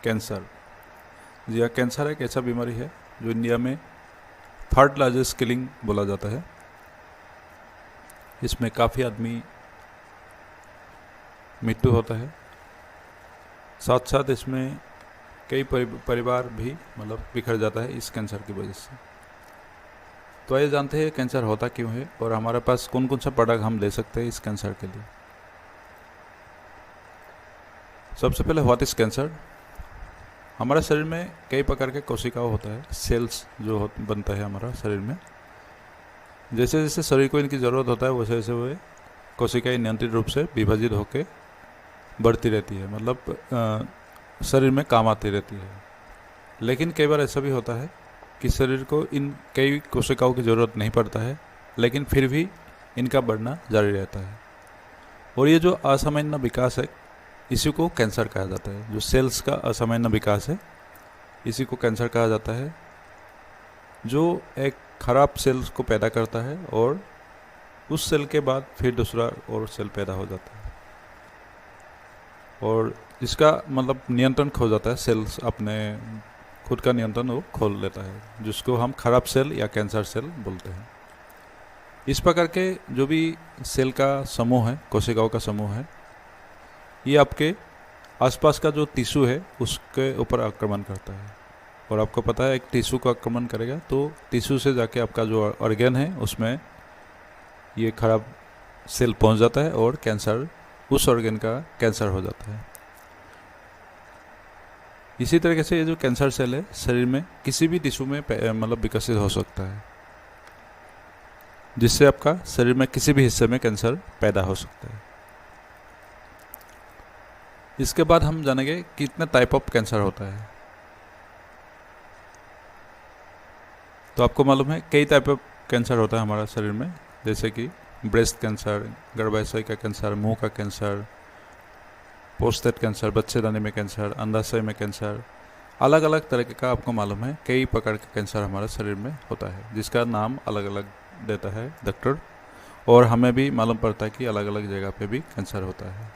Cancer. जी हाँ, cancer एक ऐसा बीमारी है जो इंडिया में थर्ड लार्जेस्ट किलिंग बोला जाता है। इसमें काफ़ी आदमी मृत्यु होता है, साथ साथ इसमें कई परिवार भी मतलब बिखर जाता है इस कैंसर की वजह से। तो आइए जानते हैं कैंसर होता क्यों है और हमारे पास कौन कौन सा प्रोडक्ट हम ले सकते हैं इस कैंसर के लिए। सबसे पहले व्हाट इज कैंसर। हमारे शरीर में कई प्रकार के कोशिकाओं होता है, सेल्स जो बनता है हमारा शरीर में। जैसे जैसे शरीर को इनकी ज़रूरत होता है वैसे वैसे वे कोशिकाएं नियंत्रित रूप से विभाजित होकर बढ़ती रहती है, मतलब शरीर में काम आती रहती है। लेकिन कई बार ऐसा भी होता है कि शरीर को इन कई कोशिकाओं की ज़रूरत नहीं पड़ता है, लेकिन फिर भी इनका बढ़ना जारी रहता है। और ये जो असामान्य विकास है इसी को कैंसर कहा जाता है। जो सेल्स का असामान्य विकास है इसी को कैंसर कहा जाता है, जो एक खराब सेल्स को पैदा करता है और उस सेल के बाद फिर दूसरा और सेल पैदा हो जाता है और इसका मतलब नियंत्रण खो जाता है। सेल्स अपने खुद का नियंत्रण वो खोल लेता है, जिसको हम खराब सेल या कैंसर सेल बोलते हैं। इस प्रकार के जो भी सेल का समूह है, कोशिकाओं का समूह है, ये आपके आसपास का जो टिश्यू है उसके ऊपर आक्रमण करता है। और आपको पता है एक टिश्यू को आक्रमण करेगा तो टिश्यू से जाके आपका जो ऑर्गन है उसमें ये खराब सेल पहुंच जाता है और कैंसर, उस ऑर्गन का कैंसर हो जाता है। इसी तरीके से ये जो कैंसर सेल है शरीर में किसी भी टिश्यू में मतलब विकसित हो सकता है, जिससे आपका शरीर में किसी भी हिस्से में कैंसर पैदा हो सकता है। इसके बाद हम जानेंगे कितने टाइप ऑफ कैंसर होता है। तो आपको मालूम है कई टाइप ऑफ कैंसर होता है हमारा शरीर में, जैसे कि ब्रेस्ट कैंसर, गर्भाशय का कैंसर, मुंह का कैंसर, प्रोस्टेट कैंसर, बच्चेदानी में कैंसर, अंडाशय में कैंसर। अलग अलग तरह का आपको मालूम है कई प्रकार का कैंसर हमारे शरीर में होता है, जिसका नाम अलग अलग देता है डॉक्टर, और हमें भी मालूम पड़ता है कि अलग अलग जगह पे भी कैंसर होता है।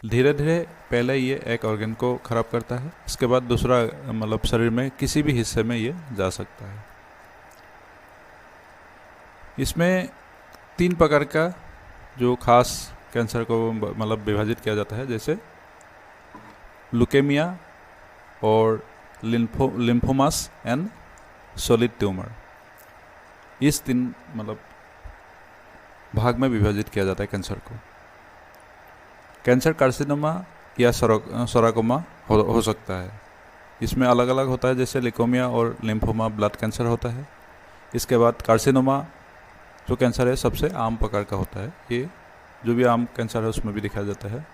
धीरे धीरे पहले ये एक ऑर्गन को खराब करता है, इसके बाद दूसरा मतलब शरीर में किसी भी हिस्से में ये जा सकता है। इसमें 3 प्रकार का जो खास कैंसर को मतलब विभाजित किया जाता है, जैसे लुकेमिया और लिम्फोमास एंड सॉलिड ट्यूमर। इस 3 मतलब भाग में विभाजित किया जाता है कैंसर को। कैंसर कार्सिनोमा या सराकोमा हो सकता है। इसमें अलग अलग होता है, जैसे लिकोमिया और लिम्फोमा ब्लड कैंसर होता है। इसके बाद कार्सिनोमा जो कैंसर है सबसे आम प्रकार का होता है, ये जो भी आम कैंसर है उसमें भी दिखाया जाता है।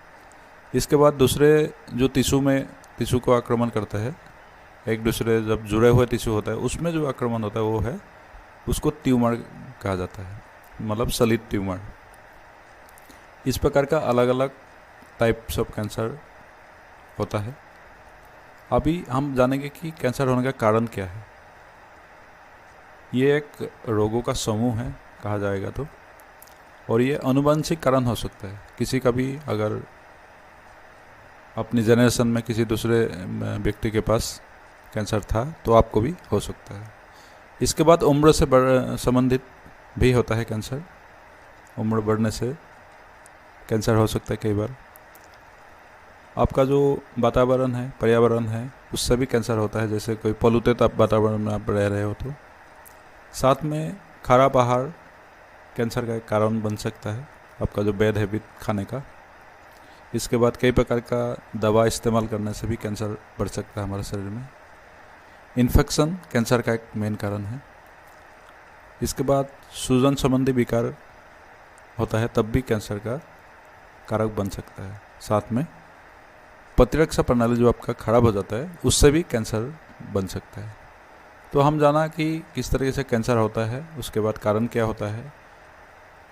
इसके बाद दूसरे जो टिश्यू को आक्रमण करता है, एक दूसरे जब जुड़े हुए टिश्यू होता है उसमें जो आक्रमण होता है वो है, उसको ट्यूमर कहा जाता है, मतलब सॉलिड ट्यूमर। इस प्रकार का अलग अलग टाइप्स ऑफ कैंसर होता है। अभी हम जानेंगे कि कैंसर होने का कारण क्या है। ये एक रोगों का समूह है कहा जाएगा तो, और ये अनुवांशिक कारण हो सकता है। किसी का भी अगर अपनी जनरेशन में किसी दूसरे व्यक्ति के पास कैंसर था तो आपको भी हो सकता है। इसके बाद उम्र से संबंधित भी होता है कैंसर। उम्र बढ़ने से कैंसर हो सकता है। कई बार आपका जो वातावरण है, पर्यावरण है, उससे भी कैंसर होता है। जैसे कोई पॉल्यूटेड वातावरण में आप रह रहे हो तो। साथ में खराब आहार कैंसर का एक कारण बन सकता है, आपका जो बैड हैबिट खाने का। इसके बाद कई प्रकार का दवा इस्तेमाल करने से भी कैंसर बढ़ सकता है हमारे शरीर में। इन्फेक्शन कैंसर का एक मेन कारण है। इसके बाद सूजन संबंधी विकार होता है, तब भी कैंसर का कारक बन सकता है। साथ में प्रतिरक्षा प्रणाली जो आपका खराब हो जाता है उससे भी कैंसर बन सकता है। तो हम जाना कि किस तरीके से कैंसर होता है, उसके बाद कारण क्या होता है।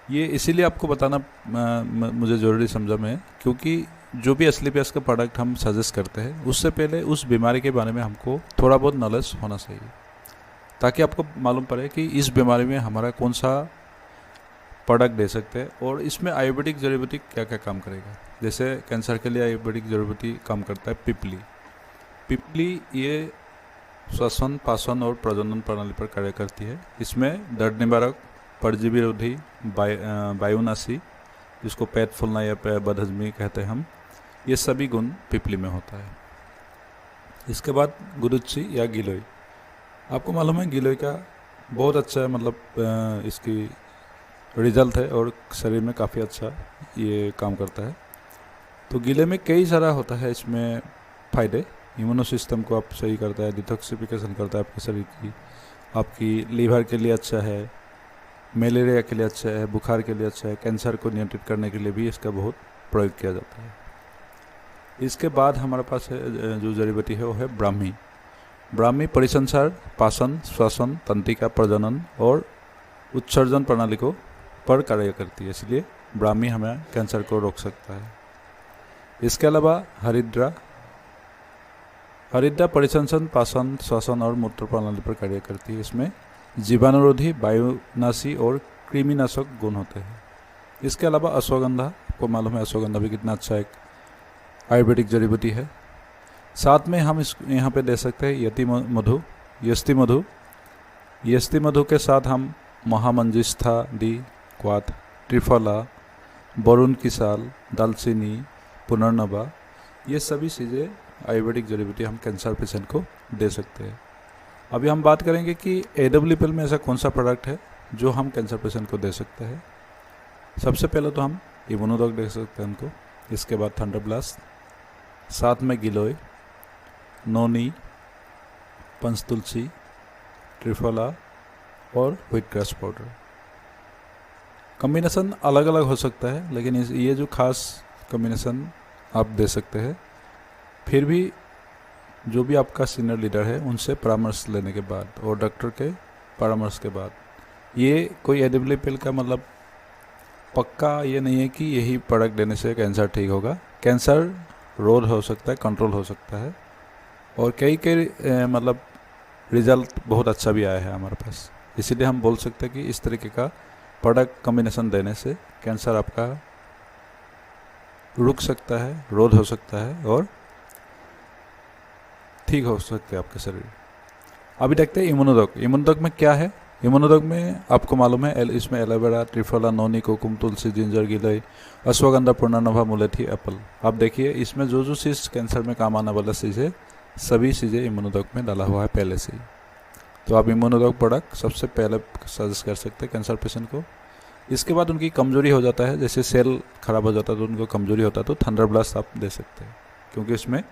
ये इसीलिए आपको बताना मुझे ज़रूरी समझा में, क्योंकि जो भी असली पेस का प्रोडक्ट हम सजेस्ट करते हैं उससे पहले उस बीमारी के बारे में हमको थोड़ा बहुत नॉलेज होना चाहिए, ताकि आपको मालूम पड़े कि इस बीमारी में हमारा कौन सा प्रोडक्ट दे सकते हैं और इसमें आयुर्वेदिक जड़ी बूटी क्या क्या काम करेगा। जैसे कैंसर के लिए आयुर्वेदिक जड़ी बूटी काम करता है पिपली। पिपली ये श्वसन, पाचन और प्रजनन प्रणाली पर कार्य करती है। इसमें दर्द निवारक, परजीवी रोधी, वायुनाशी, जिसको पेट फूलना या बदहजमी कहते हैं हम, ये सभी गुण पिपली में होता है। इसके बाद गुरुच्ची या गिलोय। आपको मालूम है गिलोय का बहुत अच्छा मतलब इसकी रिजल्ट है और शरीर में काफ़ी अच्छा ये काम करता है। तो गिले में कई सारा होता है इसमें फ़ायदे। इम्यूनो सिस्टम को आप सही करता है, डिटॉक्सिफिकेशन करता है आपके शरीर की, आपकी लीवर के लिए अच्छा है, मलेरिया के लिए अच्छा है, बुखार के लिए अच्छा है, कैंसर को नियंत्रित करने के लिए भी इसका बहुत प्रयोग किया जाता है। इसके बाद हमारे पास है जो जड़ी बूटी है वो है ब्राह्मी। ब्राह्मी परिसंचार, पाचन, श्वसन, तंत्रिका, प्रजनन और उत्सर्जन प्रणाली को पर कार्य करती है, इसलिए ब्राह्मी हमें कैंसर को रोक सकता है। इसके अलावा हरिद्रा। हरिद्रा परिसंचरण, पाचन, श्वसन और मूत्र प्रणाली पर कार्य करती है। इसमें जीवाणुरोधी, वायुनाशी और कृमिनाशक गुण होते हैं। इसके अलावा अश्वगंधा। आपको मालूम है अश्वगंधा भी कितना अच्छा एक आयुर्वेदिक जड़ी बूटी है। साथ में हम इस यहाँ पे दे सकते हैं यति मधु, यस्ती मधु। यस्ती मधु के साथ हम महामंजिष्ठादि, क्वाथ, त्रिफला, वरुण की साल, दालचीनी, पुनर्नवा, ये सभी चीज़ें आयुर्वेदिक जड़ी बूटी हम कैंसर पेशेंट को दे सकते हैं। अभी हम बात करेंगे कि AWPL में ऐसा कौन सा प्रोडक्ट है जो हम कैंसर पेशेंट को दे सकते हैं। सबसे पहले तो हम इम्यूनोडॉक दे सकते हैं उनको। इसके बाद थंडरब्लास्ट, साथ में गिलोय, नोनी, पंचतुलसी, त्रिफला और व्हीट ग्रास पाउडर। कॉम्बिनेशन अलग अलग हो सकता है, लेकिन ये जो खास कॉम्बिनेशन आप दे सकते हैं। फिर भी जो भी आपका सीनियर लीडर है उनसे परामर्श लेने के बाद और डॉक्टर के परामर्श के बाद। ये कोई AWPL का मतलब पक्का ये नहीं है कि यही प्रोडक्ट देने से कैंसर ठीक होगा। कैंसर रोध हो सकता है, कंट्रोल हो सकता है, और कई मतलब रिजल्ट बहुत अच्छा भी आया है हमारे पास। इसीलिए हम बोल सकते हैं कि इस तरीके का प्रोडक्ट कॉम्बिनेशन देने से कैंसर आपका रुक सकता है, रोध हो सकता है और ठीक हो सकते हैं आपके शरीर। अभी देखते हैं इम्यूनोडॉक। इम्यूनोडॉक में क्या है? इम्यूनोडॉक में आपको मालूम है इसमें एलोवेरा, त्रिफला, नोनी, कोकुम, तुलसी, जिंजर, गिलोय, अश्वगंधा, पुनर्नवा, मुलेठी, एप्पल। आप देखिए इसमें जो जो चीज़ कैंसर में काम आने वाला चीज़ है सभी चीज़ें इम्यूनोडॉक में डाला हुआ है पहले से ही। तो आप इम्यूनोडॉक प्रोडक्ट सबसे पहले सजेस्ट कर सकते हैं कैंसर पेशेंट को। इसके बाद उनकी कमजोरी हो जाता है, जैसे सेल खराब हो जाता है तो उनको कमजोरी होता है, तो थंडरब्लास्ट आप दे सकते हैं, क्योंकि इसमें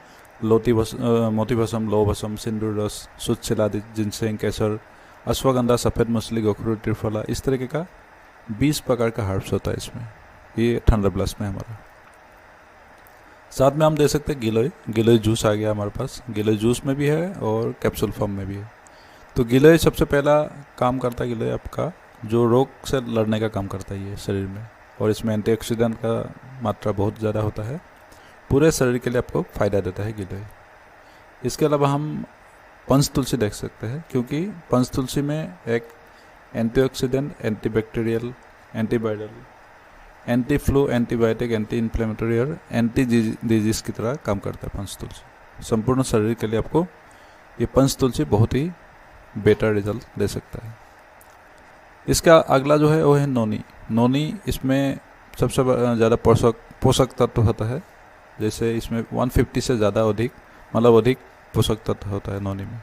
मोती भस्म, लौह भस्म, सिंदूर रस, शुद्ध छिलादी, जिनसेंग, केसर, अश्वगंधा, सफ़ेद मछली, गोखरू, त्रिफला, इस तरीके का 20 प्रकार का हर्ब्स होता है इसमें। ये थंडरब्लास्ट में हमारा। साथ में हम दे सकते हैं गिलोय। गिलोय जूस आ गया हमारे पास। गिलोय जूस में भी है और कैप्सूल फॉर्म में भी है। तो गिलोय सबसे पहला काम करता है, गिलोय आपका जो रोग से लड़ने का काम करता है ये शरीर में, और इसमें एंटीऑक्सीडेंट का मात्रा बहुत ज़्यादा होता है, पूरे शरीर के लिए आपको फ़ायदा देता है गिलोय। इसके अलावा हम पंचतुलसी देख सकते हैं, क्योंकि पंचतुलसी में एक antioxidant, antibacterial, antiviral, anti flu, antibiotic, anti inflammatory और एंटी डिजीज की तरह काम करता है पंचतुलसी। संपूर्ण शरीर के लिए आपको ये पंचतुलसी बहुत ही बेटर रिजल्ट दे सकता है। इसका अगला जो है वो है नोनी। नोनी इसमें सबसे ज़्यादा पोषक तत्व होता है, जैसे इसमें 150 से ज़्यादा अधिक पोषक तत्व होता है नोनी में।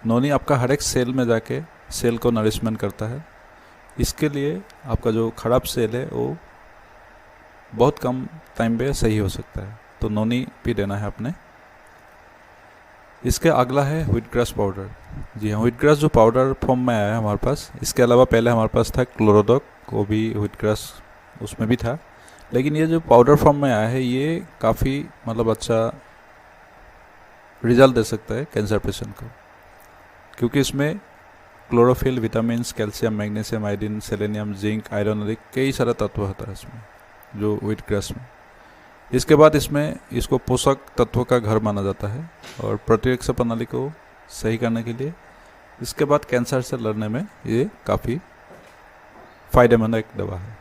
नोनी आपका हर एक सेल में जाके सेल को नरिशमेंट करता है। इसके लिए आपका जो खराब सेल है वो बहुत कम टाइम पे सही हो सकता है, तो नोनी भी देना है आपने। इसके अगला है व्हीट ग्रास पाउडर। जी हाँ, व्हीट ग्रास जो पाउडर फॉर्म में आया है हमारे पास। इसके अलावा पहले हमारे पास था क्लोरोडॉक, वो भी व्हीट ग्रास उसमें भी था, लेकिन ये जो पाउडर फॉर्म में आया है ये काफ़ी मतलब अच्छा रिजल्ट दे सकता है कैंसर पेशेंट को, क्योंकि इसमें chlorophyll, vitamins, calcium, magnesium, iodine, selenium, zinc, iron आदि कई सारा तत्व होता है इसमें जो व्हीट ग्रास में। इसके बाद इसको पोषक तत्वों का घर माना जाता है और प्रतिरक्षा प्रणाली को सही करने के लिए, इसके बाद कैंसर से लड़ने में ये काफ़ी फायदेमंद एक दवा है।